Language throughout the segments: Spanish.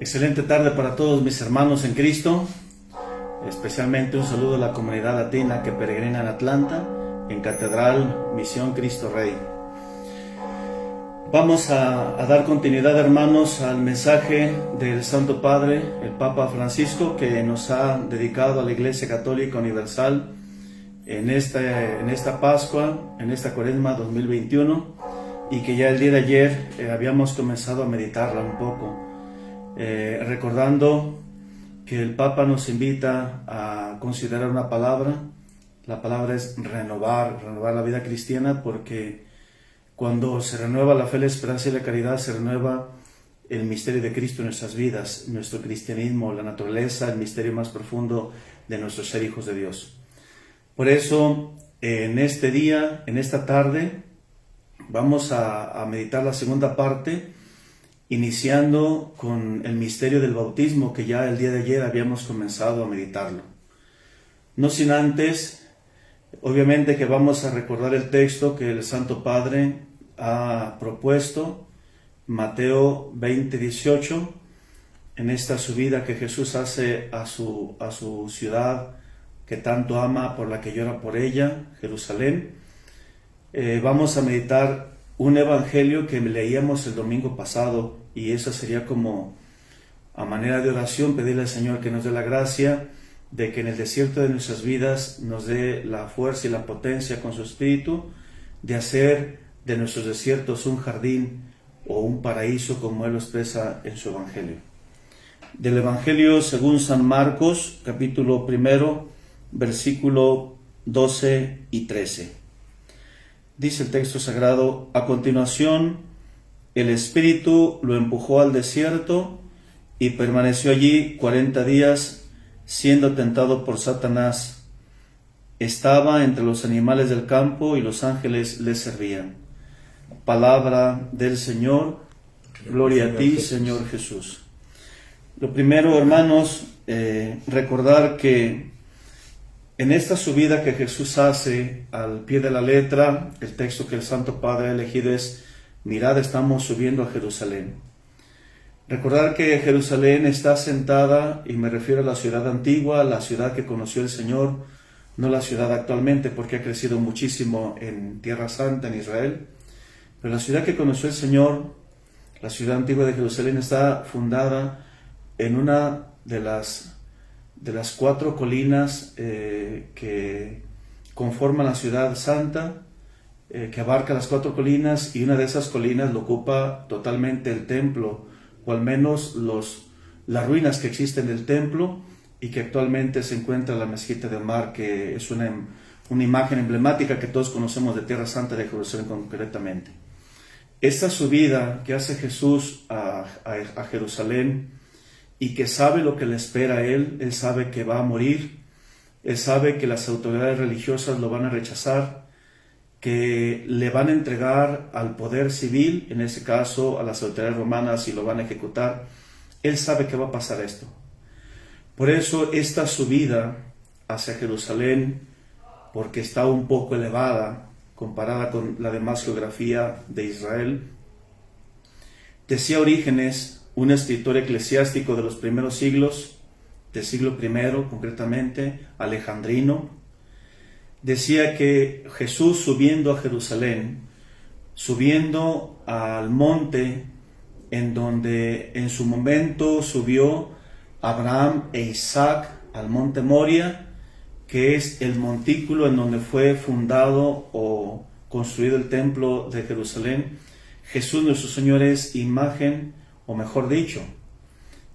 Excelente tarde para todos mis hermanos en Cristo, especialmente un saludo a la comunidad latina que peregrina en Atlanta, en Catedral Misión Cristo Rey. Vamos a dar continuidad, hermanos, al mensaje del Santo Padre, el Papa Francisco, que nos ha dedicado a la Iglesia Católica Universal en esta Pascua, en esta Cuaresma 2021, y que ya el día de ayer habíamos comenzado a meditarla un poco. Recordando que el Papa nos invita a considerar una palabra. La palabra es renovar la vida cristiana, porque cuando se renueva la fe, la esperanza y la caridad, se renueva el misterio de Cristo en nuestras vidas, nuestro cristianismo, la naturaleza, el misterio más profundo de nuestro ser hijos de Dios. Por eso, en este día, en esta tarde, vamos a meditar la segunda parte, iniciando con el misterio del bautismo, que ya el día de ayer habíamos comenzado a meditarlo. No sin antes, obviamente, que vamos a recordar el texto que el Santo Padre ha propuesto, Mateo 20:18, en esta subida que Jesús hace a su ciudad que tanto ama, por la que llora por ella, Jerusalén. Vamos a meditar un evangelio que leíamos el domingo pasado, y eso sería como a manera de oración, pedirle al Señor que nos dé la gracia de que en el desierto de nuestras vidas nos dé la fuerza y la potencia con su Espíritu de hacer de nuestros desiertos un jardín o un paraíso, como Él lo expresa en su evangelio. Del Evangelio según San Marcos, capítulo 1, versículo 12 y 13. Dice el texto sagrado: a continuación, el Espíritu lo empujó al desierto y permaneció allí 40 días, siendo tentado por Satanás. Estaba entre los animales del campo y los ángeles le servían. Palabra del Señor. Gloria a ti, Señor Jesús. Lo primero, hermanos, recordar que en esta subida que Jesús hace al pie de la letra, el texto que el Santo Padre ha elegido es: mirad, estamos subiendo a Jerusalén. Recordar que Jerusalén está asentada, y me refiero a la ciudad antigua, la ciudad que conoció el Señor, no la ciudad actualmente, porque ha crecido muchísimo en Tierra Santa, en Israel. Pero la ciudad que conoció el Señor, la ciudad antigua de Jerusalén, está fundada en una de las 4 colinas que conforman la ciudad santa, que abarca las 4 colinas, y una de esas colinas lo ocupa totalmente el templo, o al menos las ruinas que existen del templo, y que actualmente se encuentra la mezquita de Omar, que es una imagen emblemática que todos conocemos de Tierra Santa, de Jerusalén concretamente. Esta subida que hace Jesús a Jerusalén, y que sabe lo que le espera a él sabe que va a morir, él sabe que las autoridades religiosas lo van a rechazar, que le van a entregar al poder civil, en ese caso a las autoridades romanas, y lo van a ejecutar. Él sabe que va a pasar esto. Por eso esta subida hacia Jerusalén, porque está un poco elevada comparada con la demás geografía de Israel, decía Orígenes, un escritor eclesiástico de los primeros siglos, del siglo I concretamente, alejandrino, decía que Jesús, subiendo a Jerusalén, subiendo al monte en donde en su momento subió Abraham e Isaac, al monte Moria, que es el montículo en donde fue fundado o construido el templo de Jerusalén. Jesús nuestro Señor es imagen, o mejor dicho,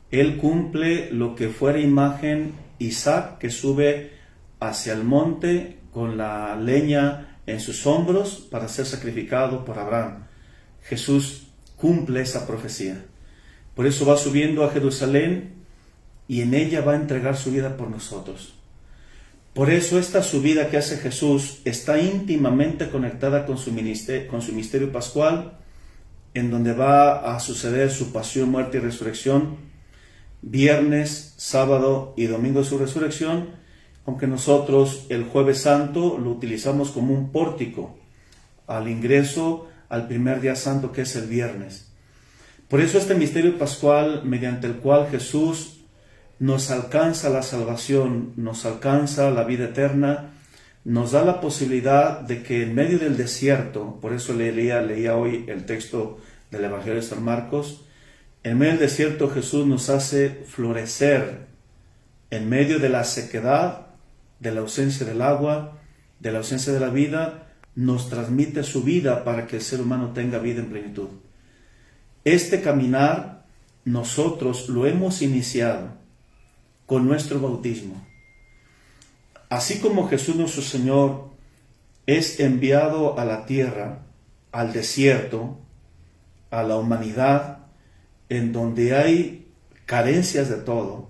Él cumple lo que fuera imagen Isaac, que sube hacia el monte con la leña en sus hombros para ser sacrificado por Abraham. Jesús cumple esa profecía. Por eso va subiendo a Jerusalén, y en ella va a entregar su vida por nosotros. Por eso esta subida que hace Jesús está íntimamente conectada con su misterio pascual, en donde va a suceder su pasión, muerte y resurrección, viernes, sábado y domingo de su resurrección, aunque nosotros el Jueves Santo lo utilizamos como un pórtico al ingreso al primer día santo, que es el viernes. Por eso este misterio pascual, mediante el cual Jesús nos alcanza la salvación, nos alcanza la vida eterna, nos da la posibilidad de que en medio del desierto, por eso leía hoy el texto del Evangelio de San Marcos, en medio del desierto Jesús nos hace florecer en medio de la sequedad, de la ausencia del agua, de la ausencia de la vida, nos transmite su vida para que el ser humano tenga vida en plenitud. Este caminar nosotros lo hemos iniciado con nuestro bautismo. Así como Jesús nuestro Señor es enviado a la tierra, al desierto, a la humanidad, en donde hay carencias de todo,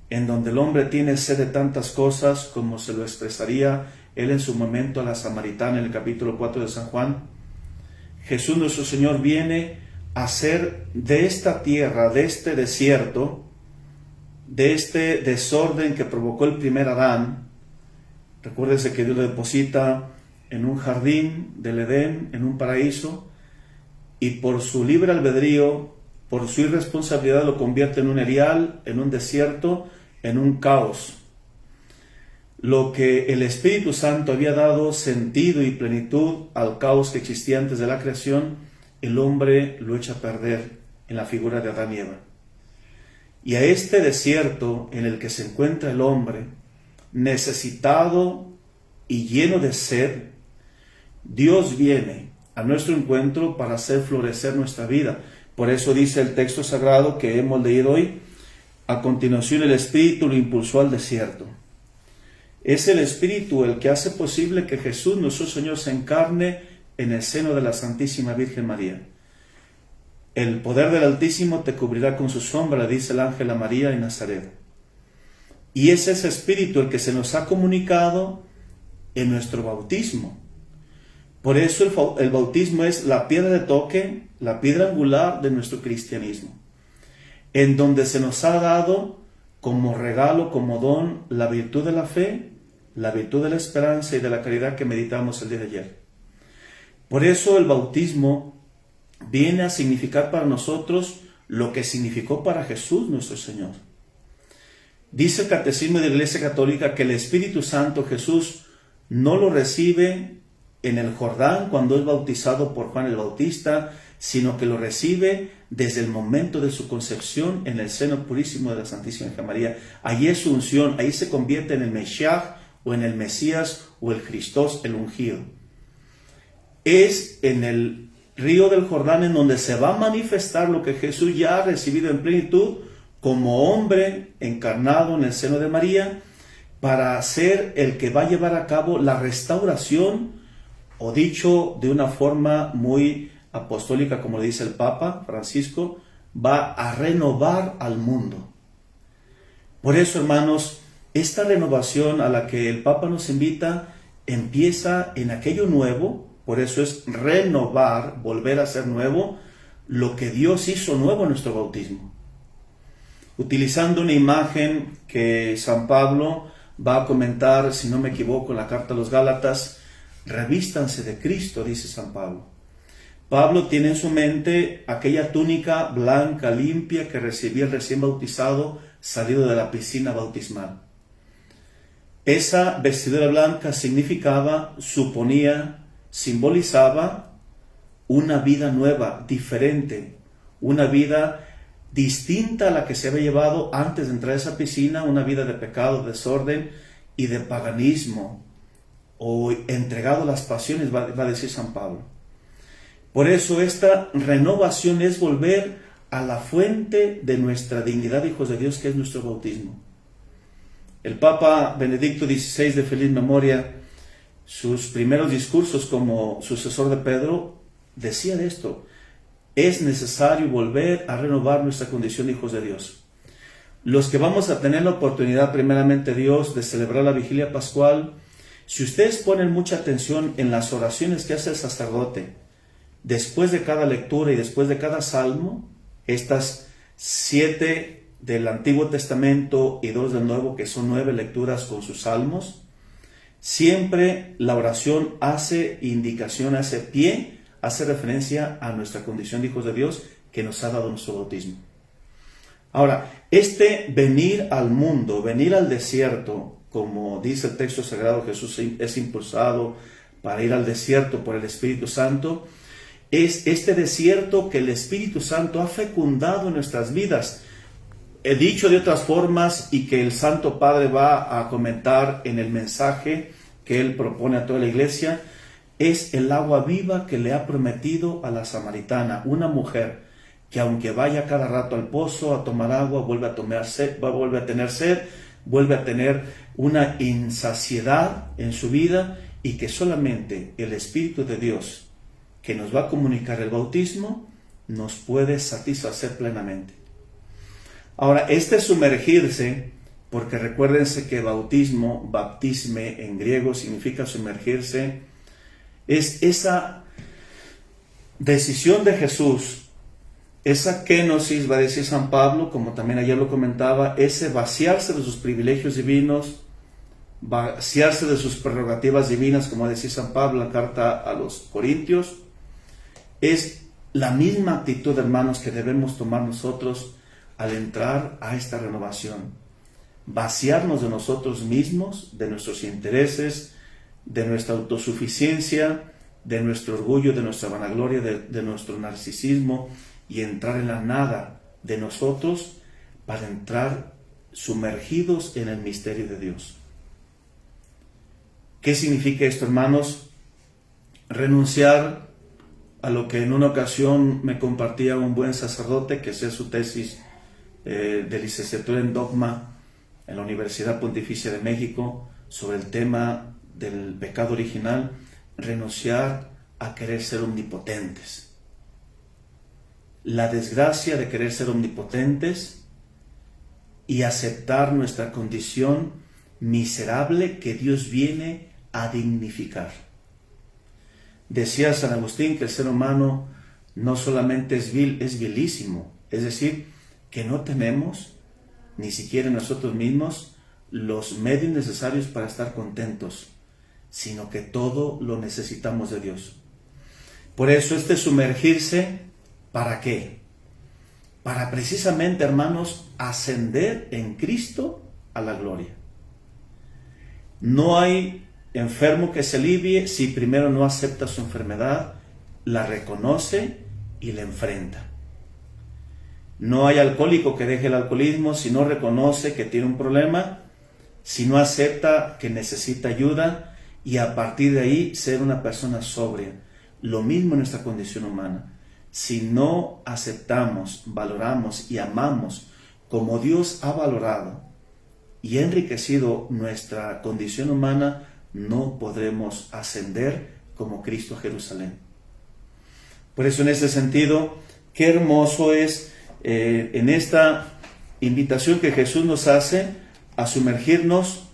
en donde el hombre tiene sed de tantas cosas, como se lo expresaría él en su momento a la samaritana en el capítulo 4 de San Juan, Jesús nuestro Señor viene a hacer de esta tierra, de este desierto, de este desorden que provocó el primer Adán. Recuérdese que Dios lo deposita en un jardín del Edén, en un paraíso, y por su libre albedrío, por su irresponsabilidad, lo convierte en un erial, en un desierto, en un caos. Lo que el Espíritu Santo había dado sentido y plenitud al caos que existía antes de la creación, el hombre lo echa a perder en la figura de Adán y Eva. Y a este desierto en el que se encuentra el hombre, necesitado y lleno de sed, Dios viene a nuestro encuentro para hacer florecer nuestra vida. Por eso dice el texto sagrado que hemos leído hoy, a continuación el Espíritu lo impulsó al desierto. Es el Espíritu el que hace posible que Jesús nuestro Señor se encarne en el seno de la Santísima Virgen María. El poder del Altísimo te cubrirá con su sombra, dice el ángel a María en Nazaret. Y es ese Espíritu el que se nos ha comunicado en nuestro bautismo. Por eso el bautismo es la piedra de toque, la piedra angular de nuestro cristianismo, en donde se nos ha dado como regalo, como don, la virtud de la fe, la virtud de la esperanza y de la caridad que meditamos el día de ayer. Por eso el bautismo viene a significar para nosotros lo que significó para Jesús nuestro Señor. Dice el Catecismo de la Iglesia Católica que el Espíritu Santo Jesús no lo recibe en el Jordán cuando es bautizado por Juan el Bautista, sino que lo recibe desde el momento de su concepción en el seno purísimo de la Santísima Virgen María. Allí es su unción, ahí se convierte en el Mesías o en el Mesías o el Christos, el ungido. Es en el río del Jordán en donde se va a manifestar lo que Jesús ya ha recibido en plenitud como hombre encarnado en el seno de María, para ser el que va a llevar a cabo la restauración, o dicho de una forma muy apostólica, como le dice el Papa Francisco, va a renovar al mundo. Por eso, hermanos, esta renovación a la que el Papa nos invita empieza en aquello nuevo. Por eso es renovar, volver a ser nuevo, lo que Dios hizo nuevo en nuestro bautismo. Utilizando una imagen que San Pablo va a comentar, si no me equivoco, en la carta a los Gálatas, revístanse de Cristo, dice San Pablo. Pablo tiene en su mente aquella túnica blanca, limpia, que recibía el recién bautizado salido de la piscina bautismal. Esa vestidura blanca significaba, suponía, simbolizaba una vida nueva, diferente, una vida distinta a la que se había llevado antes de entrar a esa piscina, una vida de pecado, desorden y de paganismo, o entregado a las pasiones, va a decir San Pablo. Por eso esta renovación es volver a la fuente de nuestra dignidad, hijos de Dios, que es nuestro bautismo. El Papa Benedicto XVI, de feliz memoria, sus primeros discursos como sucesor de Pedro, decía de esto: es necesario volver a renovar nuestra condición de hijos de Dios. Los que vamos a tener la oportunidad, primeramente Dios, de celebrar la vigilia pascual, si ustedes ponen mucha atención en las oraciones que hace el sacerdote, después de cada lectura y después de cada salmo, estas 7 del Antiguo Testamento y 2 del Nuevo, que son 9 lecturas con sus salmos, siempre la oración hace indicación, hace pie hace referencia a nuestra condición de hijos de Dios que nos ha dado nuestro bautismo. Ahora, este venir al mundo, venir al desierto, como dice el texto sagrado, Jesús es impulsado para ir al desierto por el Espíritu Santo, es este desierto que el Espíritu Santo ha fecundado en nuestras vidas. He dicho de otras formas y que el Santo Padre va a comentar en el mensaje que Él propone a toda la iglesia, es el agua viva que le ha prometido a la samaritana, una mujer que aunque vaya cada rato al pozo a tomar agua, vuelve a tener sed, vuelve a tener una insaciedad en su vida, y que solamente el Espíritu de Dios, que nos va a comunicar el bautismo, nos puede satisfacer plenamente. Ahora, este sumergirse, porque recuérdense que bautismo, baptisme en griego significa sumergirse, es esa decisión de Jesús, esa kenosis, va a decir San Pablo, como también ayer lo comentaba, ese vaciarse de sus privilegios divinos, vaciarse de sus prerrogativas divinas, como decía San Pablo en la carta a los Corintios, es la misma actitud, hermanos, que debemos tomar nosotros al entrar a esta renovación. Vaciarnos de nosotros mismos, de nuestros intereses, de nuestra autosuficiencia, de nuestro orgullo, de nuestra vanagloria, de nuestro narcisismo, y entrar en la nada de nosotros para entrar sumergidos en el misterio de Dios. ¿Qué significa esto, hermanos? Renunciar a lo que en una ocasión me compartía un buen sacerdote que hacía su tesis de licenciatura en dogma en la Universidad Pontificia de México sobre el tema del pecado original, renunciar a querer ser omnipotentes. La desgracia de querer ser omnipotentes y aceptar nuestra condición miserable que Dios viene a dignificar. Decía San Agustín que el ser humano no solamente es vil, es vilísimo, es decir, que no tenemos, ni siquiera nosotros mismos, los medios necesarios para estar contentos, sino que todo lo necesitamos de Dios. Por eso este sumergirse, ¿para qué? Para precisamente, hermanos, ascender en Cristo a la gloria. No hay enfermo que se alivie si primero no acepta su enfermedad, la reconoce y la enfrenta. No hay alcohólico que deje el alcoholismo si no reconoce que tiene un problema, si no acepta que necesita ayuda, y a partir de ahí ser una persona sobria. Lo mismo en nuestra condición humana. Si no aceptamos, valoramos y amamos como Dios ha valorado y enriquecido nuestra condición humana, no podremos ascender como Cristo a Jerusalén. Por eso, en ese sentido, qué hermoso es en esta invitación que Jesús nos hace a sumergirnos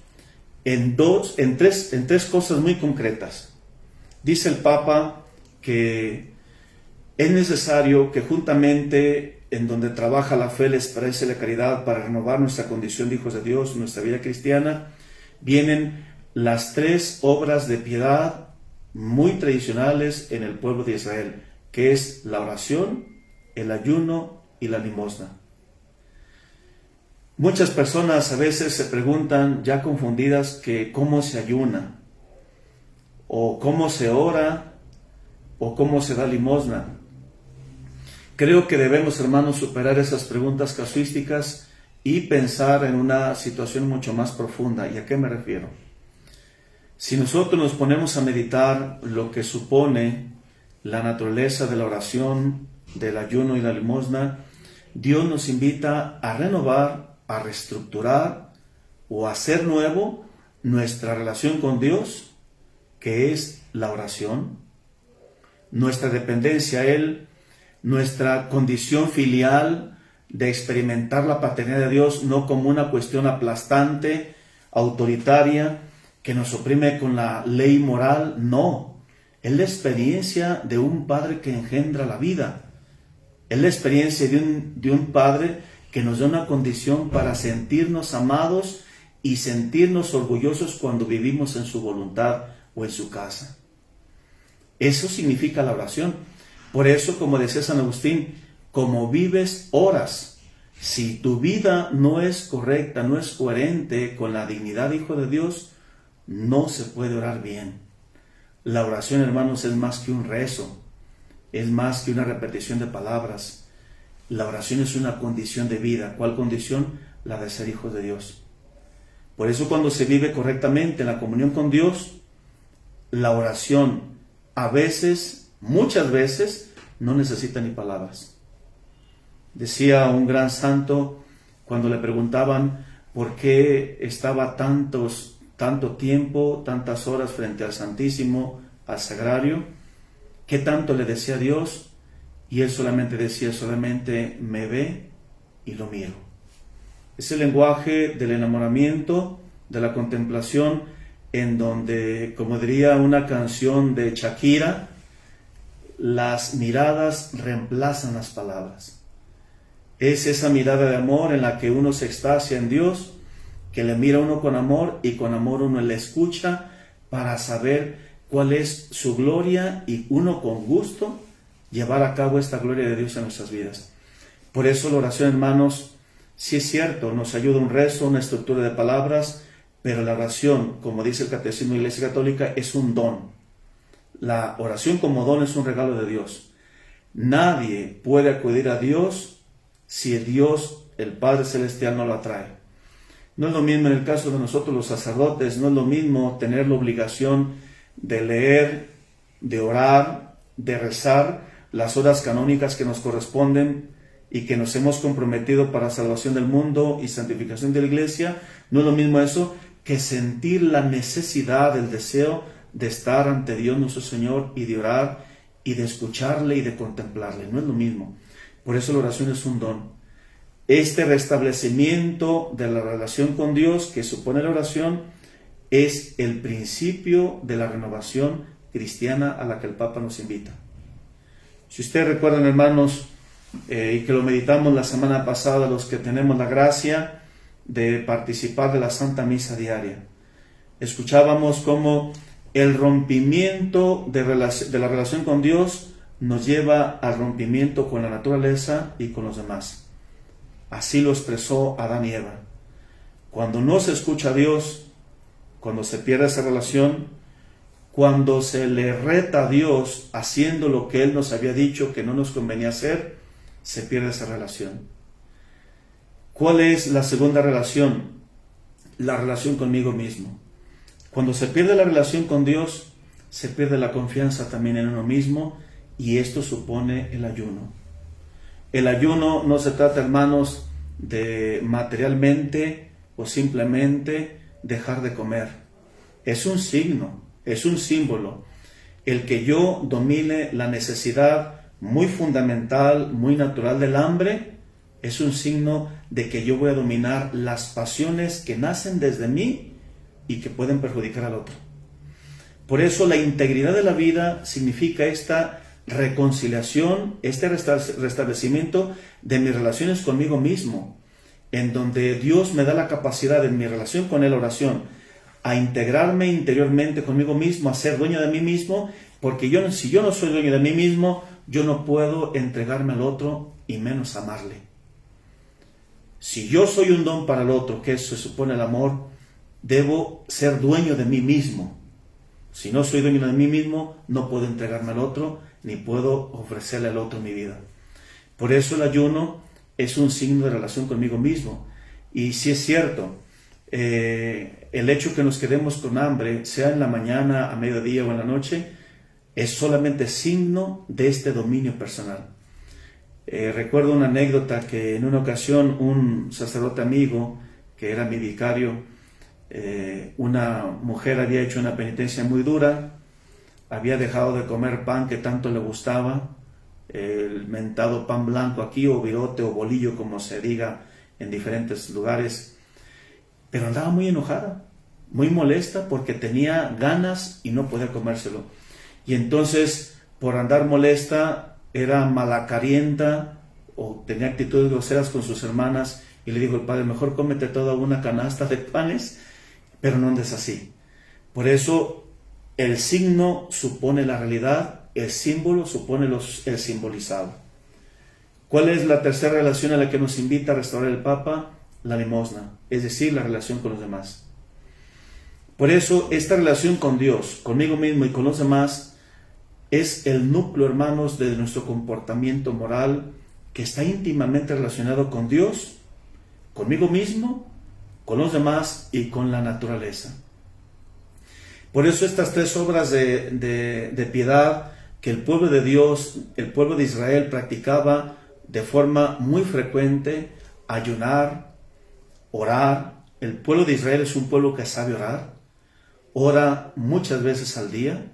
en tres cosas muy concretas. Dice el Papa que es necesario que juntamente en donde trabaja la fe, la esperanza y la caridad para renovar nuestra condición de hijos de Dios, nuestra vida cristiana, vienen las tres obras de piedad muy tradicionales en el pueblo de Israel, que es la oración, el ayuno y la limosna. Muchas personas a veces se preguntan, ya confundidas, que cómo se ayuna, o cómo se ora, o cómo se da limosna. Creo que debemos, hermanos, superar esas preguntas casuísticas y pensar en una situación mucho más profunda. ¿Y a qué me refiero? Si nosotros nos ponemos a meditar lo que supone la naturaleza de la oración, del ayuno y la limosna, Dios nos invita a renovar, a reestructurar o a hacer nuevo nuestra relación con Dios, que es la oración, nuestra dependencia a Él, nuestra condición filial de experimentar la paternidad de Dios no como una cuestión aplastante, autoritaria, que nos oprime con la ley moral, no. Es la experiencia de un Padre que engendra la vida. Es la experiencia de un Padre que nos da una condición para sentirnos amados y sentirnos orgullosos cuando vivimos en su voluntad o en su casa. Eso significa la oración. Por eso, como decía San Agustín, como vives, oras. Si tu vida no es correcta, no es coherente con la dignidad de hijo de Dios, no se puede orar bien. La oración, hermanos, es más que un rezo, es más que una repetición de palabras. La oración es una condición de vida. ¿Cuál condición? La de ser hijos de Dios. Por eso, cuando se vive correctamente en la comunión con Dios, la oración a veces, muchas veces, no necesita ni palabras. Decía un gran santo cuando le preguntaban por qué estaba tanto tiempo, tantas horas frente al Santísimo, al Sagrario, qué tanto le decía a Dios, y él solamente decía, solamente me ve y lo miro. Es el lenguaje del enamoramiento, de la contemplación, en donde, como diría una canción de Shakira, las miradas reemplazan las palabras. Es esa mirada de amor en la que uno se extasia en Dios, que le mira uno con amor y con amor uno le escucha para saber cuál es su gloria y uno con gusto llevar a cabo esta gloria de Dios en nuestras vidas. Por eso la oración, hermanos, sí es cierto, nos ayuda un rezo, una estructura de palabras, pero la oración, como dice el Catecismo de la Iglesia Católica, es un don. La oración como don es un regalo de Dios. Nadie puede acudir a Dios si el Dios, el Padre Celestial, no lo atrae. No es lo mismo en el caso de nosotros los sacerdotes, no es lo mismo tener la obligación de leer, de orar, de rezar las horas canónicas que nos corresponden y que nos hemos comprometido para salvación del mundo y santificación de la Iglesia. No es lo mismo eso que sentir la necesidad, el deseo de estar ante Dios nuestro Señor y de orar y de escucharle y de contemplarle. No es lo mismo. Por eso la oración es un don. Este restablecimiento de la relación con Dios que supone la oración es el principio de la renovación cristiana a la que el Papa nos invita. Si ustedes recuerdan, hermanos, y que lo meditamos la semana pasada, los que tenemos la gracia de participar de la Santa Misa diaria, escuchábamos cómo el rompimiento de la relación con Dios nos lleva al rompimiento con la naturaleza y con los demás. Así lo expresó Adán y Eva. Cuando no se escucha a Dios, cuando se pierde esa relación, cuando se le reta a Dios haciendo lo que Él nos había dicho que no nos convenía hacer, se pierde esa relación. ¿Cuál es la segunda relación? La relación conmigo mismo. Cuando se pierde la relación con Dios, se pierde la confianza también en uno mismo, y esto supone el ayuno. El ayuno no se trata, hermanos, de materialmente o simplemente dejar de comer. Es un signo, es un símbolo. El que yo domine la necesidad muy fundamental, muy natural del hambre, es un signo de que yo voy a dominar las pasiones que nacen desde mí y que pueden perjudicar al otro. Por eso la integridad de la vida significa esta reconciliación, este restablecimiento de mis relaciones conmigo mismo, en donde Dios me da la capacidad en mi relación con Él, oración, a integrarme interiormente conmigo mismo, a ser dueño de mí mismo, porque si yo no soy dueño de mí mismo, yo no puedo entregarme al otro y menos amarle. Si yo soy un don para el otro, que eso se supone el amor, debo ser dueño de mí mismo. Si no soy dueño de mí mismo, no puedo entregarme al otro, ni puedo ofrecerle al otro mi vida. Por eso el ayuno es un signo de relación conmigo mismo. Y si es cierto, el hecho que nos quedemos con hambre, sea en la mañana, a mediodía o en la noche, es solamente signo de este dominio personal. Recuerdo una anécdota que en una ocasión un sacerdote amigo, que era mi vicario, una mujer había hecho una penitencia muy dura, había dejado de comer pan que tanto le gustaba, el mentado pan blanco aquí, o virote o bolillo, como se diga en diferentes lugares, pero andaba muy enojada, muy molesta, porque tenía ganas y no podía comérselo. Y entonces, por andar molesta, era malacarienta o tenía actitudes groseras con sus hermanas, y le dijo el padre: mejor cómete toda una canasta de panes, pero no andes así. Por eso el signo supone la realidad, el símbolo supone el simbolizado. ¿Cuál es la tercera relación a la que nos invita a restaurar el Papa? La limosna, es decir, la relación con los demás. Por eso, esta relación con Dios, conmigo mismo y con los demás, es el núcleo, hermanos, de nuestro comportamiento moral, que está íntimamente relacionado con Dios, conmigo mismo, con los demás y con la naturaleza. Por eso estas tres obras de piedad que el pueblo de Dios, el pueblo de Israel practicaba de forma muy frecuente: ayunar, orar. El pueblo de Israel es un pueblo que sabe orar, ora muchas veces al día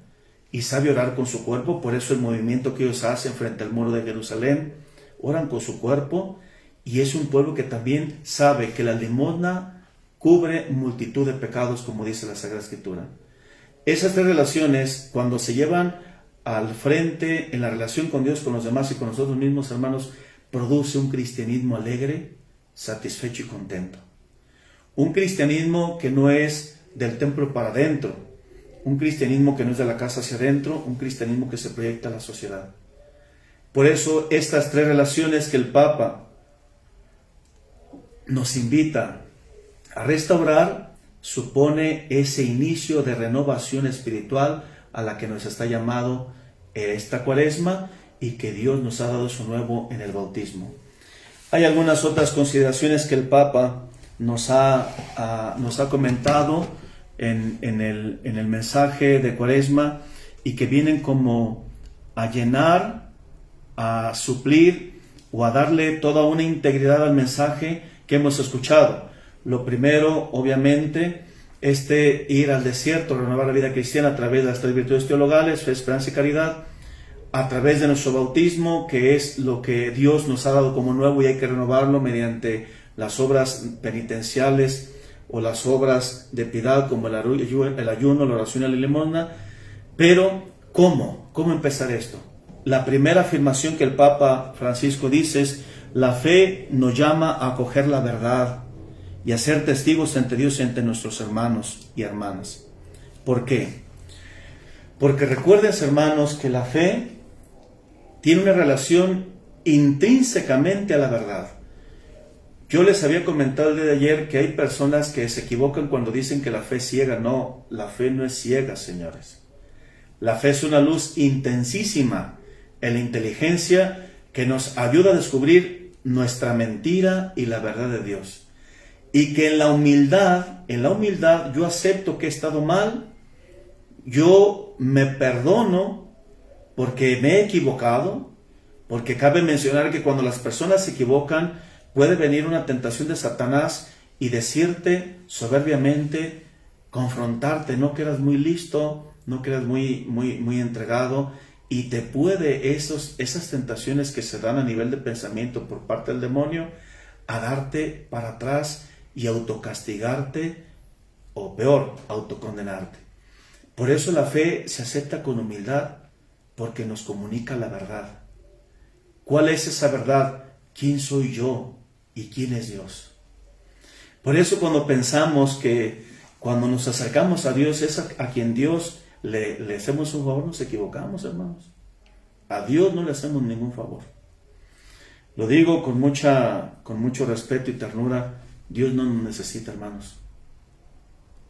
y sabe orar con su cuerpo. Por eso el movimiento que ellos hacen frente al muro de Jerusalén, oran con su cuerpo, y es un pueblo que también sabe que la limosna cubre multitud de pecados, como dice la Sagrada Escritura. Esas tres relaciones, cuando se llevan al frente en la relación con Dios, con los demás y con nosotros mismos, hermanos, produce un cristianismo alegre, satisfecho y contento. Un cristianismo que no es del templo para adentro, un cristianismo que no es de la casa hacia adentro, un cristianismo que se proyecta a la sociedad. Por eso estas tres relaciones que el Papa nos invita a restaurar supone ese inicio de renovación espiritual a la que nos está llamado esta Cuaresma, y que Dios nos ha dado su nuevo en el bautismo. Hay algunas otras consideraciones que el Papa nos ha comentado en el mensaje de Cuaresma, y que vienen como a llenar, a suplir o a darle toda una integridad al mensaje que hemos escuchado. Lo primero, obviamente, ir al desierto, renovar la vida cristiana a través de las tres virtudes teologales: fe, esperanza y caridad, a través de nuestro bautismo, que es lo que Dios nos ha dado como nuevo y hay que renovarlo mediante las obras penitenciales o las obras de piedad, como el ayuno, la oración y la limosna. Pero, ¿cómo empezar esto? La primera afirmación que el Papa Francisco dice es: la fe nos llama a acoger la verdad y a ser testigos ante Dios y ante nuestros hermanos y hermanas. ¿Por qué? Porque recuerden, hermanos, que la fe tiene una relación intrínsecamente a la verdad. Yo les había comentado el día de ayer que hay personas que se equivocan cuando dicen que la fe es ciega. No, la fe no es ciega, señores. La fe es una luz intensísima en la inteligencia que nos ayuda a descubrir nuestra mentira y la verdad de Dios. Y que en la humildad yo acepto que he estado mal, yo me perdono porque me he equivocado, porque cabe mencionar que cuando las personas se equivocan puede venir una tentación de Satanás y decirte soberbiamente, confrontarte: no que eras muy listo, no que eras muy entregado, y te puede esas tentaciones que se dan a nivel de pensamiento por parte del demonio a darte para atrás y autocastigarte, o peor, autocondenarte. Por eso la fe se acepta con humildad, porque nos comunica la verdad. ¿Cuál es esa verdad? ¿Quién soy yo y quién es Dios? Por eso cuando pensamos que cuando nos acercamos a Dios es a quien Dios le hacemos un favor, nos equivocamos, hermanos. A Dios no le hacemos ningún favor. Lo digo con mucho respeto y ternura: Dios no nos necesita, hermanos.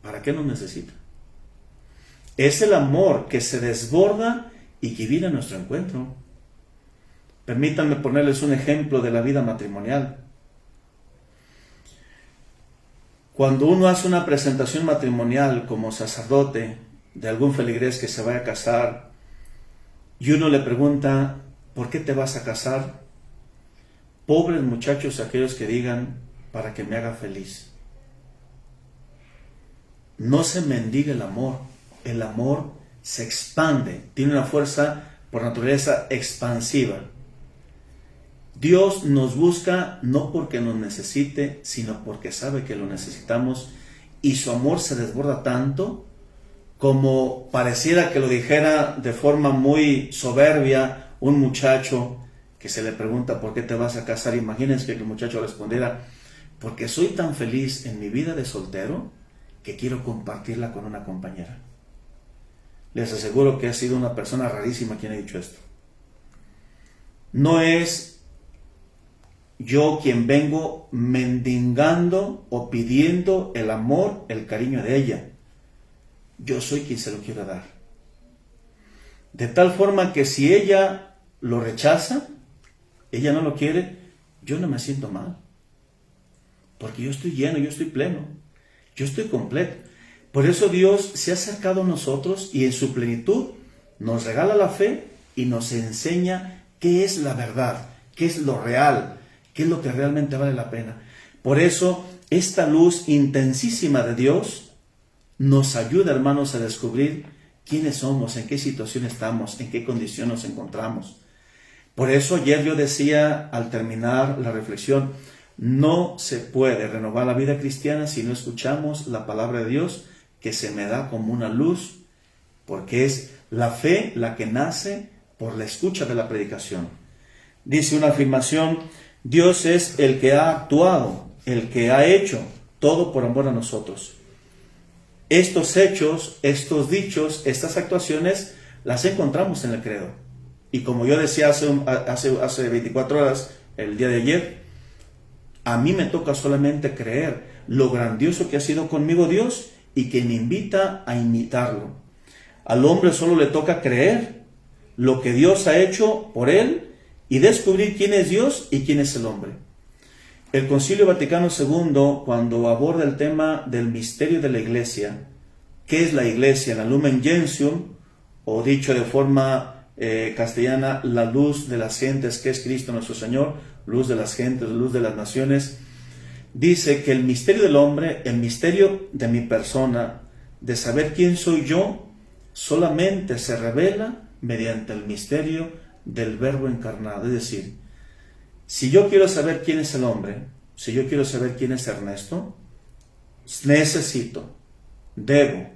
¿Para qué nos necesita? Es el amor que se desborda y que viene a nuestro encuentro. Permítanme ponerles un ejemplo de la vida matrimonial. Cuando uno hace una presentación matrimonial como sacerdote de algún feligrés que se vaya a casar, y uno le pregunta: ¿por qué te vas a casar? Pobres muchachos aquellos que digan: para que me haga feliz. No se mendiga el amor se expande, tiene una fuerza por naturaleza expansiva. Dios nos busca no porque nos necesite, sino porque sabe que lo necesitamos, y su amor se desborda tanto como pareciera que lo dijera de forma muy soberbia un muchacho que se le pregunta: ¿por qué te vas a casar? Imagínense que el muchacho respondiera: porque soy tan feliz en mi vida de soltero que quiero compartirla con una compañera. les aseguro que ha sido una persona rarísima quien ha dicho esto. No es yo quien vengo mendigando o pidiendo el amor, el cariño de ella. Yo soy quien se lo quiero dar. De tal forma que si ella lo rechaza, ella no lo quiere, yo no me siento mal. Porque yo estoy lleno, yo estoy pleno, yo estoy completo. Por eso Dios se ha acercado a nosotros y en su plenitud nos regala la fe y nos enseña qué es la verdad, qué es lo real, qué es lo que realmente vale la pena. Por eso esta luz intensísima de Dios nos ayuda, hermanos, a descubrir quiénes somos, en qué situación estamos, en qué condición nos encontramos. Por eso ayer yo decía al terminar la reflexión, no se puede renovar la vida cristiana si no escuchamos la palabra de Dios que se me da como una luz, porque es la fe la que nace por la escucha de la predicación. Dice una afirmación, Dios es el que ha actuado, el que ha hecho todo por amor a nosotros. Estos hechos, estos dichos, estas actuaciones las encontramos en el credo. Y como yo decía hace 24 horas, el día de ayer, a mí me toca solamente creer lo grandioso que ha sido conmigo Dios y que me invita a imitarlo. Al hombre solo le toca creer lo que Dios ha hecho por él y descubrir quién es Dios y quién es el hombre. El Concilio Vaticano II, cuando aborda el tema del misterio de la Iglesia, ¿qué es la Iglesia? La Lumen Gentium, o dicho de forma castellana, la luz de las gentes, que es Cristo nuestro Señor, luz de las gentes, luz de las naciones, dice que el misterio del hombre, el misterio de mi persona, de saber quién soy yo, solamente se revela mediante el misterio del Verbo encarnado. Es decir, si yo quiero saber quién es el hombre, si yo quiero saber quién es Ernesto, necesito, debo,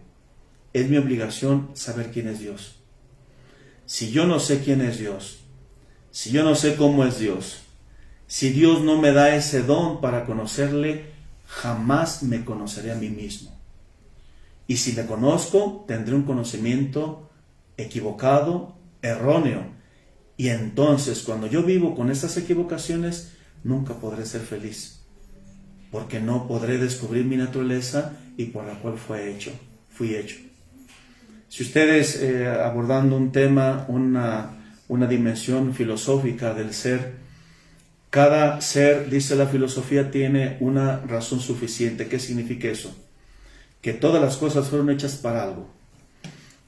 es mi obligación saber quién es Dios. Si yo no sé quién es Dios, si yo no sé cómo es Dios, si Dios no me da ese don para conocerle, jamás me conoceré a mí mismo. Y si me conozco, tendré un conocimiento equivocado, erróneo. Y entonces, cuando yo vivo con estas equivocaciones, nunca podré ser feliz. Porque no podré descubrir mi naturaleza y por la cual fui hecho. Si ustedes, abordando un tema, una dimensión filosófica del ser, cada ser, dice la filosofía, tiene una razón suficiente. ¿Qué significa eso? Que todas las cosas fueron hechas para algo.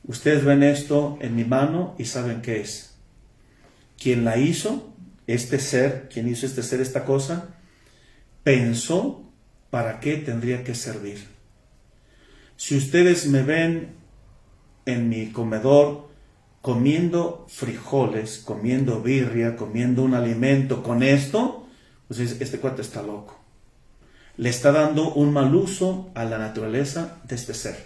Ustedes ven esto en mi mano y saben qué es. Quien la hizo, este ser, quien hizo este ser, esta cosa, pensó para qué tendría que servir. Si ustedes me ven en mi comedor comiendo frijoles, comiendo birria, comiendo un alimento con esto, pues este cuate está loco. Le está dando un mal uso a la naturaleza de este ser.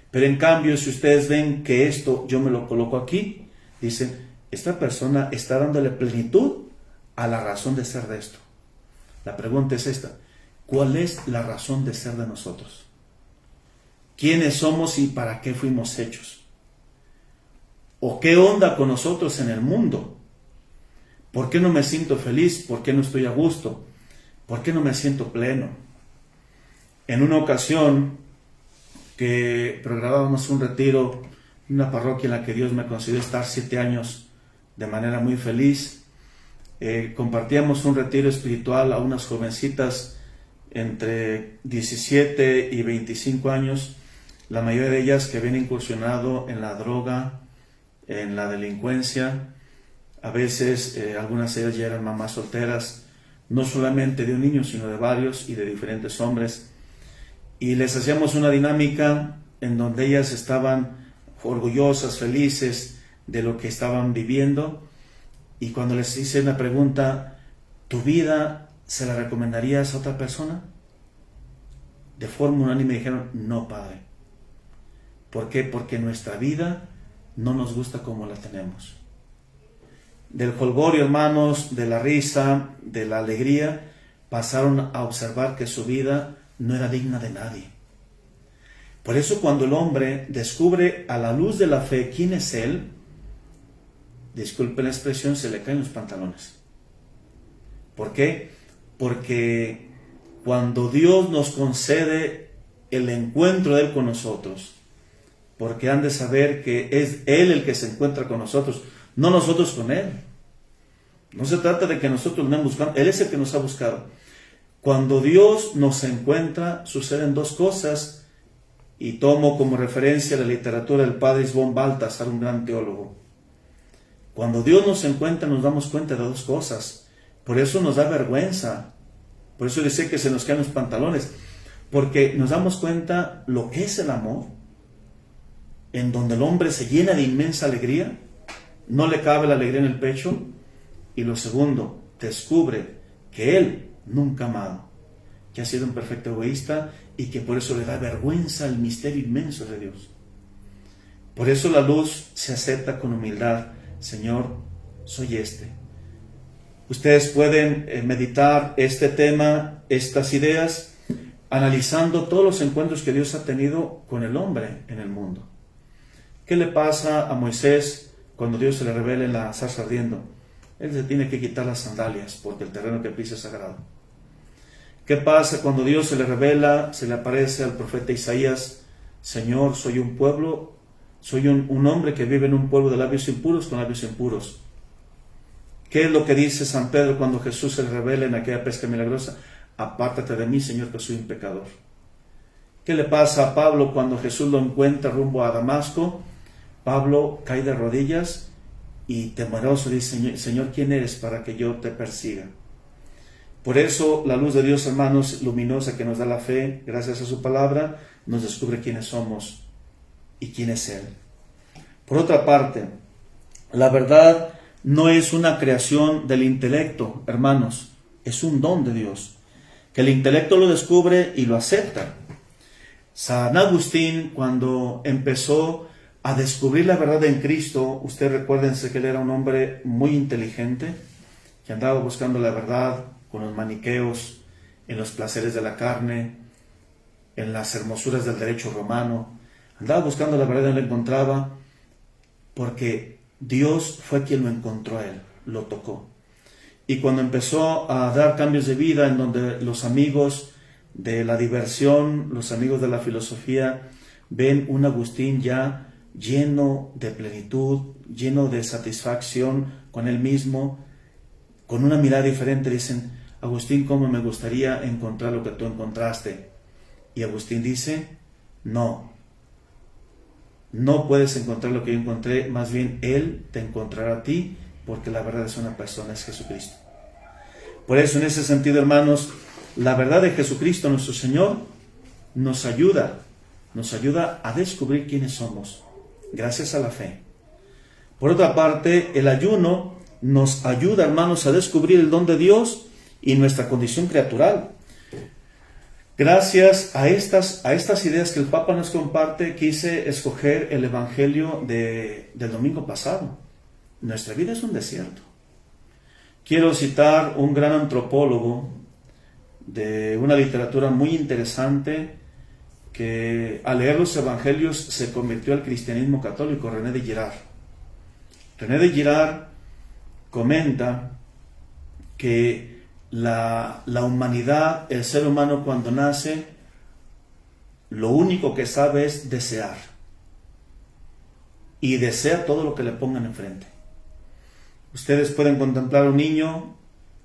Pero en cambio, si ustedes ven que esto yo me lo coloco aquí, dicen, esta persona está dándole plenitud a la razón de ser de esto. La pregunta es esta, ¿cuál es la razón de ser de nosotros? ¿Quiénes somos y para qué fuimos hechos? ¿O qué onda con nosotros en el mundo? ¿Por qué no me siento feliz? ¿Por qué no estoy a gusto? ¿Por qué no me siento pleno? En una ocasión que programábamos un retiro en una parroquia en la que Dios me concedió estar 7 años de manera muy feliz, compartíamos un retiro espiritual a unas jovencitas entre 17 y 25 años, la mayoría de ellas que habían incursionado en la droga, en la delincuencia. A veces algunas de ellas ya eran mamás solteras, no solamente de un niño, sino de varios y de diferentes hombres. Y les hacíamos una dinámica en donde ellas estaban orgullosas, felices de lo que estaban viviendo. Y cuando les hice una pregunta, ¿tu vida se la recomendarías a otra persona? De forma unánime dijeron, no, padre. ¿Por qué? Porque nuestra vida no nos gusta como la tenemos. Del jolgorio, hermanos, de la risa, de la alegría, pasaron a observar que su vida no era digna de nadie. Por eso cuando el hombre descubre a la luz de la fe quién es él, disculpen la expresión, se le caen los pantalones. ¿Por qué? Porque cuando Dios nos concede el encuentro de Él con nosotros, porque han de saber que es Él el que se encuentra con nosotros, no nosotros con Él. No se trata de que nosotros nos buscamos, Él es el que nos ha buscado. Cuando Dios nos encuentra, suceden dos cosas, y tomo como referencia la literatura del padre von Balthasar, un gran teólogo. Cuando Dios nos encuentra, nos damos cuenta de dos cosas. Por eso nos da vergüenza. Por eso dice que se nos caen los pantalones. Porque nos damos cuenta lo que es el amor, en donde el hombre se llena de inmensa alegría, no le cabe la alegría en el pecho. Y lo segundo, descubre que él nunca ha amado, que ha sido un perfecto egoísta y que por eso le da vergüenza el misterio inmenso de Dios. Por eso la luz se acepta con humildad. Señor, soy este. Ustedes pueden meditar este tema, estas ideas, analizando todos los encuentros que Dios ha tenido con el hombre en el mundo. ¿Qué le pasa a Moisés cuando Dios se le revela en la zarza ardiendo? Él se tiene que quitar las sandalias porque el terreno que pisa es sagrado. ¿Qué pasa cuando Dios se le revela, se le aparece al profeta Isaías? Señor, soy un pueblo, soy un hombre que vive en un pueblo de labios impuros con labios impuros. ¿Qué es lo que dice San Pedro cuando Jesús se le revela en aquella pesca milagrosa? Apártate de mí, Señor, que soy un pecador. ¿Qué le pasa a Pablo cuando Jesús lo encuentra rumbo a Damasco? Pablo cae de rodillas y temeroso dice, Señor, ¿quién eres para que yo te persiga? Por eso la luz de Dios, hermanos, luminosa que nos da la fe, gracias a su palabra, nos descubre quiénes somos y quién es Él. Por otra parte, la verdad no es una creación del intelecto, hermanos, es un don de Dios, que el intelecto lo descubre y lo acepta. San Agustín, cuando empezó a descubrir la verdad en Cristo, ustedes recuérdense que él era un hombre muy inteligente, que andaba buscando la verdad con los maniqueos, en los placeres de la carne, en las hermosuras del derecho romano. Andaba buscando la verdad y no la encontraba, porque Dios fue quien lo encontró a él, lo tocó. Y cuando empezó a dar cambios de vida, en donde los amigos de la diversión, los amigos de la filosofía, ven un Agustín ya lleno de plenitud, lleno de satisfacción con él mismo, con una mirada diferente, dicen, Agustín, ¿cómo me gustaría encontrar lo que tú encontraste? Y Agustín dice, no puedes encontrar lo que yo encontré, más bien Él te encontrará a ti, porque la verdad es una persona, es Jesucristo. Por eso, en ese sentido, hermanos, la verdad de Jesucristo, nuestro Señor, nos ayuda a descubrir quiénes somos, gracias a la fe. Por otra parte, el ayuno nos ayuda, hermanos, a descubrir el don de Dios y nuestra condición criatural. Gracias a estas ideas que el Papa nos comparte, quise escoger el Evangelio del domingo pasado. Nuestra vida es un desierto. Quiero citar un gran antropólogo de una literatura muy interesante que al leer los Evangelios se convirtió al cristianismo católico, René de Girard. René de Girard comenta que la humanidad, el ser humano cuando nace, lo único que sabe es desear. Y desea todo lo que le pongan enfrente. Ustedes pueden contemplar a un niño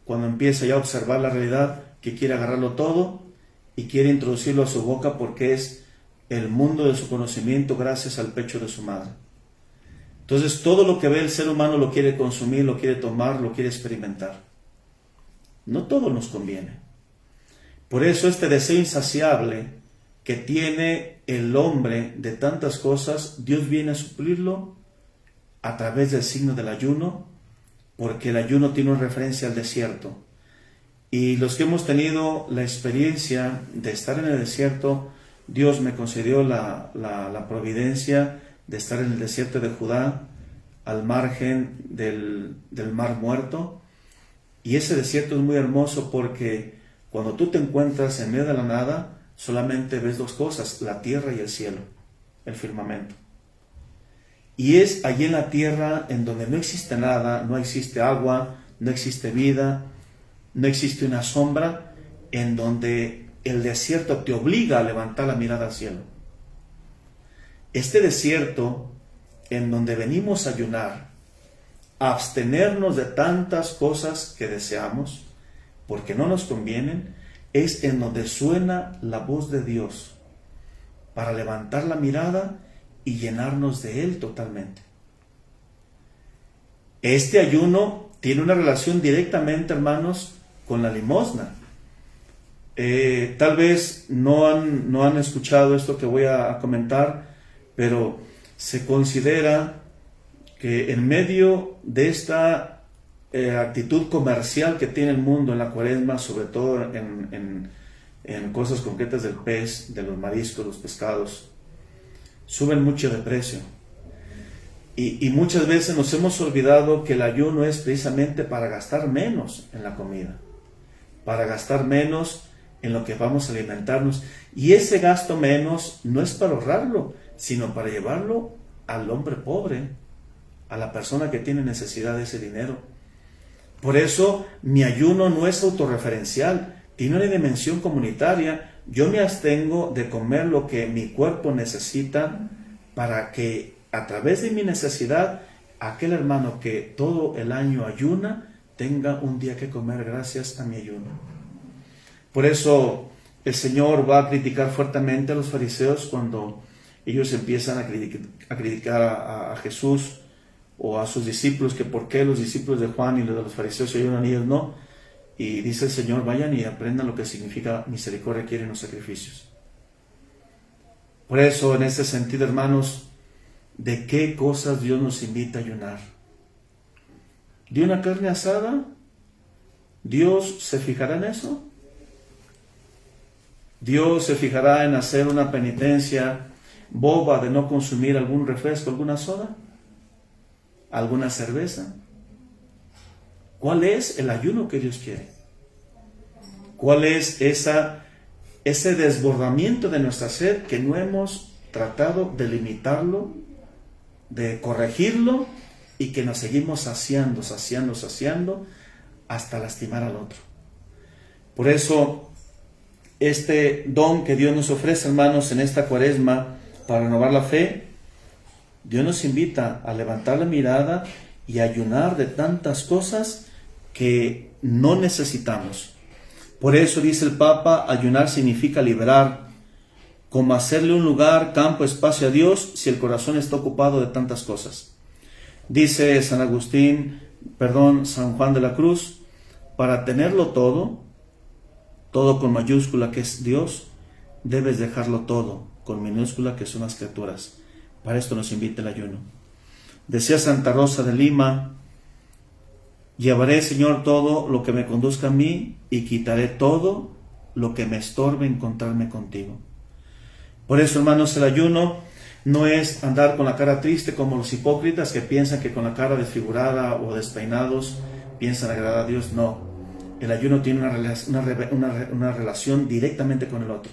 cuando empieza ya a observar la realidad, que quiere agarrarlo todo y quiere introducirlo a su boca porque es el mundo de su conocimiento gracias al pecho de su madre. Entonces todo lo que ve el ser humano lo quiere consumir, lo quiere tomar, lo quiere experimentar. No todo nos conviene. Por eso este deseo insaciable que tiene el hombre de tantas cosas, Dios viene a suplirlo a través del signo del ayuno, porque el ayuno tiene una referencia al desierto. Y los que hemos tenido la experiencia de estar en el desierto, Dios me concedió la providencia de estar en el desierto de Judá, al margen del Mar Muerto. Y ese desierto es muy hermoso porque cuando tú te encuentras en medio de la nada, solamente ves dos cosas, la tierra y el cielo, el firmamento. Y es allí en la tierra en donde no existe nada, no existe agua, no existe vida, no existe una sombra, en donde el desierto te obliga a levantar la mirada al cielo. Este desierto en donde venimos a ayunar, a abstenernos de tantas cosas que deseamos, porque no nos convienen, es en donde suena la voz de Dios para levantar la mirada y llenarnos de Él totalmente. Este ayuno tiene una relación directamente, hermanos, con la limosna. Tal vez no han escuchado esto que voy a comentar, pero se considera que en medio de esta actitud comercial que tiene el mundo en la Cuaresma, sobre todo en cosas concretas del pez, de los mariscos, los pescados, suben mucho de precio. Y muchas veces nos hemos olvidado que el ayuno es precisamente para gastar menos en la comida, para gastar menos en lo que vamos a alimentarnos. Y ese gasto menos no es para ahorrarlo, sino para llevarlo al hombre pobre, a la persona que tiene necesidad de ese dinero. Por eso mi ayuno no es autorreferencial, tiene una dimensión comunitaria. Yo me abstengo de comer lo que mi cuerpo necesita para que a través de mi necesidad aquel hermano que todo el año ayuna tenga un día que comer gracias a mi ayuno. Por eso el Señor va a criticar fuertemente a los fariseos cuando ellos empiezan a criticar a Jesús o a sus discípulos, que por qué los discípulos de Juan y los de los fariseos ayunan y ellos no. Y dice el Señor, vayan y aprendan lo que significa misericordia quieren los sacrificios. Por eso, en ese sentido, hermanos, ¿de qué cosas Dios nos invita a ayunar? ¿De una carne asada? ¿Dios se fijará en eso? ¿Dios se fijará en hacer una penitencia boba de no consumir algún refresco, alguna soda? ¿Alguna cerveza? ¿Cuál es el ayuno que Dios quiere? ¿Cuál es ese desbordamiento de nuestra sed que no hemos tratado de limitarlo, de corregirlo y que nos seguimos saciando hasta lastimar al otro? Por eso, este don que Dios nos ofrece, hermanos, en esta Cuaresma para renovar la fe, Dios nos invita a levantar la mirada y a ayunar de tantas cosas que no necesitamos. Por eso dice el Papa, ayunar significa liberar, como hacerle un lugar, campo, espacio a Dios si el corazón está ocupado de tantas cosas. Dice San Juan de la Cruz, para tenerlo todo con mayúscula que es Dios, debes dejarlo todo con minúscula que son las criaturas. Para esto nos invita el ayuno. Decía Santa Rosa de Lima, llevaré, Señor, todo lo que me conduzca a mí y quitaré todo lo que me estorbe encontrarme contigo. Por eso, hermanos, el ayuno no es andar con la cara triste como los hipócritas que piensan que con la cara desfigurada o despeinados piensan agradar a Dios. No, el ayuno tiene una relación directamente con el otro.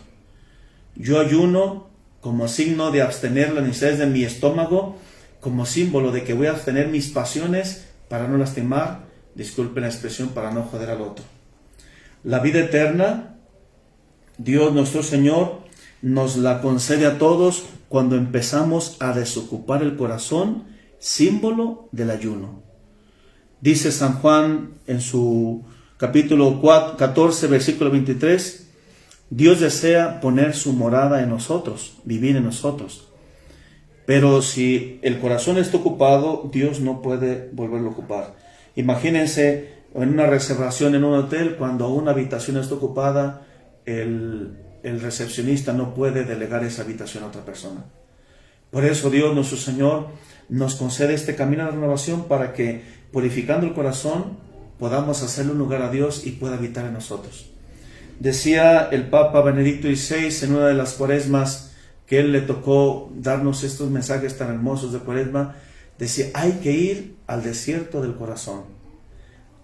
Yo ayuno como signo de abstener las necesidades de mi estómago, como símbolo de que voy a abstener mis pasiones para no lastimar, disculpen la expresión, para no joder al otro. La vida eterna, Dios nuestro Señor, nos la concede a todos cuando empezamos a desocupar el corazón, símbolo del ayuno. Dice San Juan en su capítulo 14, versículo 23, Dios desea poner su morada en nosotros, vivir en nosotros. Pero si el corazón está ocupado, Dios no puede volverlo a ocupar. Imagínense en una reservación en un hotel, cuando una habitación está ocupada, el recepcionista no puede delegar esa habitación a otra persona. Por eso Dios nuestro Señor nos concede este camino de renovación para que, purificando el corazón, podamos hacerle un lugar a Dios y pueda habitar en nosotros. Decía el Papa Benedicto XVI en una de las Cuaresmas que él le tocó darnos estos mensajes tan hermosos de Cuaresma, decía, hay que ir al desierto del corazón,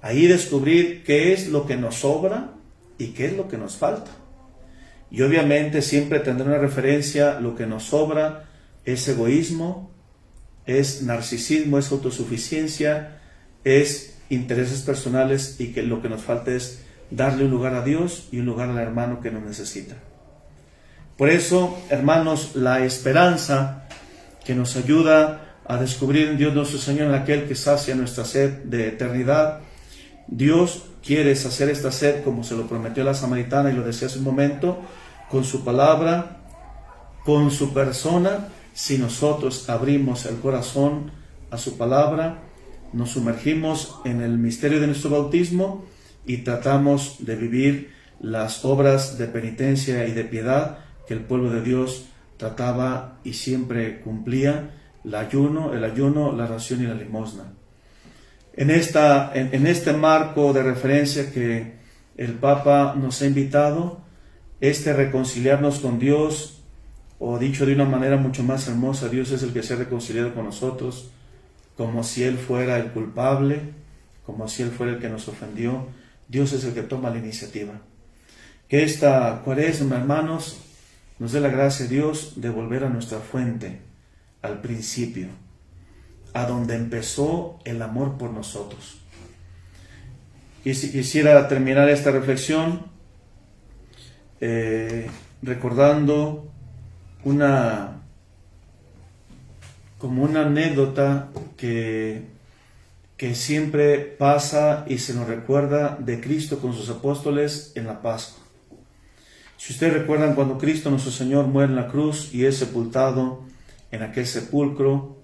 ahí descubrir qué es lo que nos sobra y qué es lo que nos falta. Y obviamente siempre tendrá una referencia, lo que nos sobra es egoísmo, es narcisismo, es autosuficiencia, es intereses personales, y que lo que nos falta es darle un lugar a Dios y un lugar al hermano que nos necesita. Por eso, hermanos, la esperanza que nos ayuda a descubrir en Dios nuestro Señor, en aquel que sacia nuestra sed de eternidad. Dios quiere saciar esta sed como se lo prometió a la samaritana, y lo decía hace un momento, con su palabra, con su persona. Si nosotros abrimos el corazón a su palabra, nos sumergimos en el misterio de nuestro bautismo y tratamos de vivir las obras de penitencia y de piedad que el pueblo de Dios trataba y siempre cumplía: el ayuno, la oración y la limosna. En este marco de referencia que el Papa nos ha invitado, reconciliarnos con Dios, o dicho de una manera mucho más hermosa, Dios es el que se ha reconciliado con nosotros, como si Él fuera el culpable, como si Él fuera el que nos ofendió. Dios es el que toma la iniciativa. Que esta Cuaresma, hermanos, nos dé la gracia, Dios, de volver a nuestra fuente, al principio, a donde empezó el amor por nosotros. Y si quisiera terminar esta reflexión recordando como una anécdota que siempre pasa y se nos recuerda de Cristo con sus apóstoles en la Pascua. Si ustedes recuerdan, cuando Cristo nuestro Señor muere en la cruz y es sepultado en aquel sepulcro,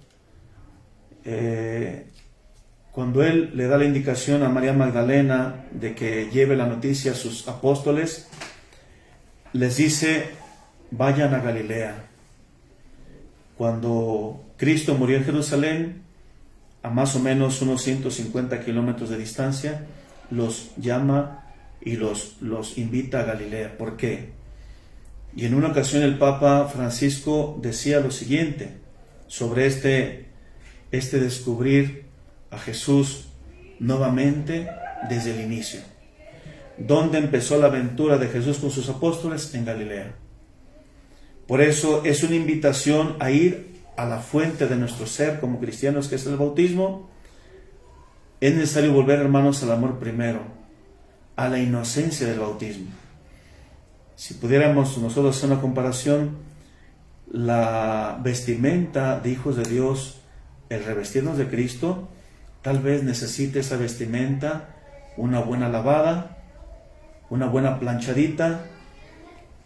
cuando Él le da la indicación a María Magdalena de que lleve la noticia a sus apóstoles, les dice: vayan a Galilea. Cuando Cristo murió en Jerusalén, a más o menos unos 150 kilómetros de distancia, los llama y los invita a Galilea. ¿Por qué? Y en una ocasión el Papa Francisco decía lo siguiente sobre este descubrir a Jesús nuevamente desde el inicio. ¿Dónde empezó la aventura de Jesús con sus apóstoles? En Galilea. Por eso es una invitación a ir a la fuente de nuestro ser como cristianos, que es el bautismo. Es necesario volver, hermanos, al amor primero, a la inocencia del bautismo. Si pudiéramos nosotros hacer una comparación, la vestimenta de hijos de Dios, el revestirnos de Cristo, tal vez necesite esa vestimenta una buena lavada, una buena planchadita,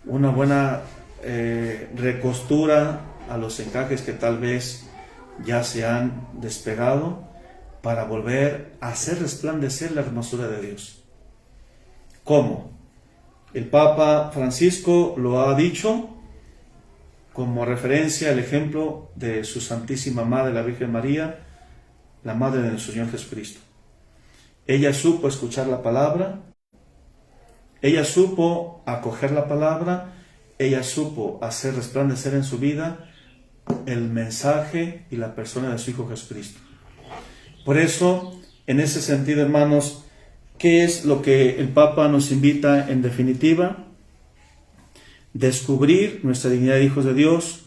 una buena recostura a los encajes que tal vez ya se han despegado, para volver a hacer resplandecer la hermosura de Dios. ¿Cómo? El Papa Francisco lo ha dicho como referencia al ejemplo de su Santísima Madre, la Virgen María, la Madre de nuestro Señor Jesucristo. Ella supo escuchar la palabra, ella supo acoger la palabra, ella supo hacer resplandecer en su vida el mensaje y la persona de su Hijo Jesucristo. Por eso, en ese sentido, hermanos, ¿qué es lo que el Papa nos invita en definitiva? Descubrir nuestra dignidad de hijos de Dios,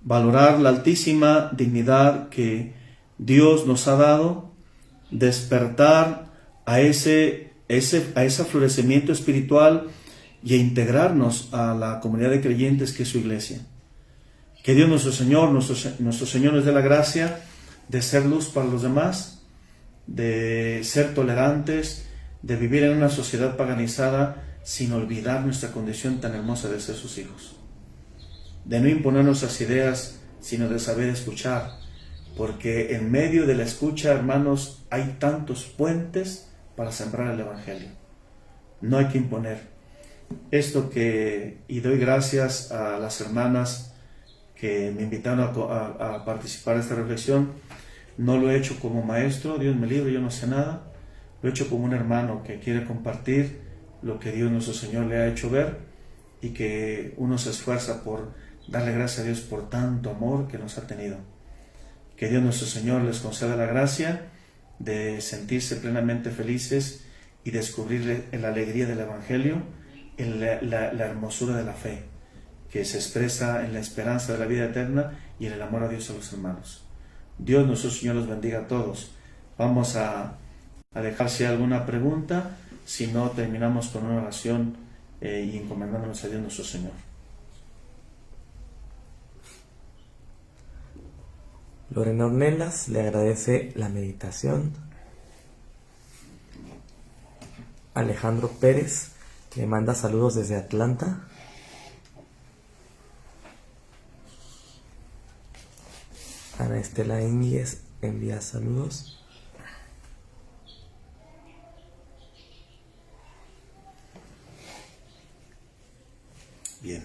valorar la altísima dignidad que Dios nos ha dado, despertar a ese florecimiento espiritual y a integrarnos a la comunidad de creyentes que es su iglesia. Que Dios nuestro Señor nos dé la gracia de ser luz para los demás, de ser tolerantes, de vivir en una sociedad paganizada sin olvidar nuestra condición tan hermosa de ser sus hijos. De no imponer nuestras ideas, sino de saber escuchar, porque en medio de la escucha, hermanos, hay tantos puentes para sembrar el Evangelio. No hay que imponer. Y doy gracias a las hermanas que me invitaron a participar de esta reflexión. No lo he hecho como maestro, Dios me libre, yo no sé nada. Lo he hecho como un hermano que quiere compartir lo que Dios nuestro Señor le ha hecho ver, y que uno se esfuerza por darle gracias a Dios por tanto amor que nos ha tenido. Que Dios nuestro Señor les conceda la gracia de sentirse plenamente felices y descubrir la alegría del Evangelio en la hermosura de la fe, que se expresa en la esperanza de la vida eterna y en el amor a Dios y a los hermanos. Dios nuestro Señor los bendiga a todos. Vamos a dejar si hay alguna pregunta, si no terminamos con una oración y encomendándonos a Dios nuestro Señor. Lorena Ornelas le agradece la meditación. Alejandro Pérez le manda saludos desde Atlanta. Ana Estela Enguíez envía saludos. Bien.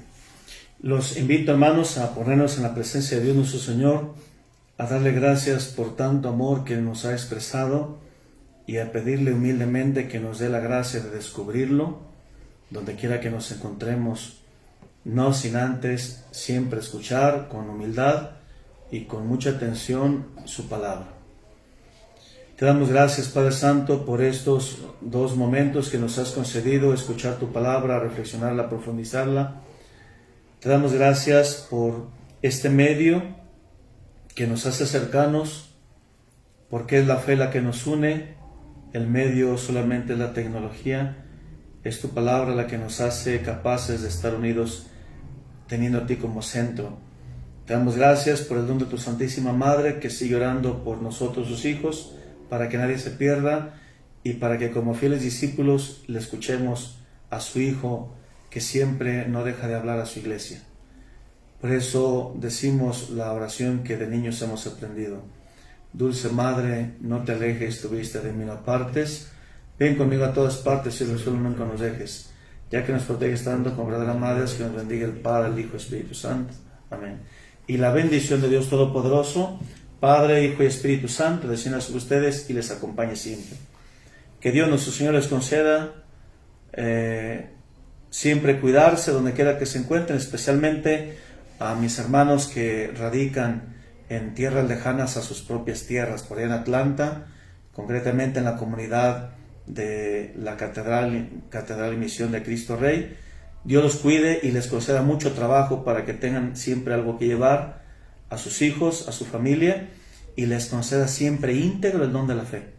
Los invito, hermanos, a ponernos en la presencia de Dios nuestro Señor, a darle gracias por tanto amor que nos ha expresado y a pedirle humildemente que nos dé la gracia de descubrirlo donde quiera que nos encontremos, no sin antes siempre escuchar con humildad y con mucha atención su palabra. Te damos gracias, Padre Santo, por estos 2 momentos que nos has concedido, escuchar tu palabra, reflexionarla, profundizarla. Te damos gracias por este medio que nos hace cercanos, porque es la fe la que nos une. El medio solamente es la tecnología, es tu palabra la que nos hace capaces de estar unidos teniendo a ti como centro. Te damos gracias por el don de tu Santísima Madre, que sigue orando por nosotros sus hijos, para que nadie se pierda y para que como fieles discípulos le escuchemos a su Hijo, que siempre no deja de hablar a su iglesia. Por eso decimos la oración que de niños hemos aprendido. Dulce Madre, no te alejes tu vista de mí, no apartes. Ven conmigo a todas partes y del suelo nunca nos dejes. Ya que nos proteges tanto como verdadera Madre, que nos bendiga el Padre, el Hijo y el Espíritu Santo. Amén. Y la bendición de Dios Todopoderoso, Padre, Hijo y Espíritu Santo, descienda sobre ustedes y les acompañe siempre. Que Dios nuestro Señor les conceda siempre cuidarse donde quiera que se encuentren, especialmente a mis hermanos que radican en tierras lejanas a sus propias tierras, por allá en Atlanta, concretamente en la comunidad de la Catedral y Misión de Cristo Rey. Dios los cuide y les conceda mucho trabajo para que tengan siempre algo que llevar a sus hijos, a su familia, y les conceda siempre íntegro el don de la fe.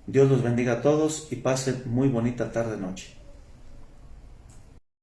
Dios los bendiga a todos y pasen muy bonita tarde-noche.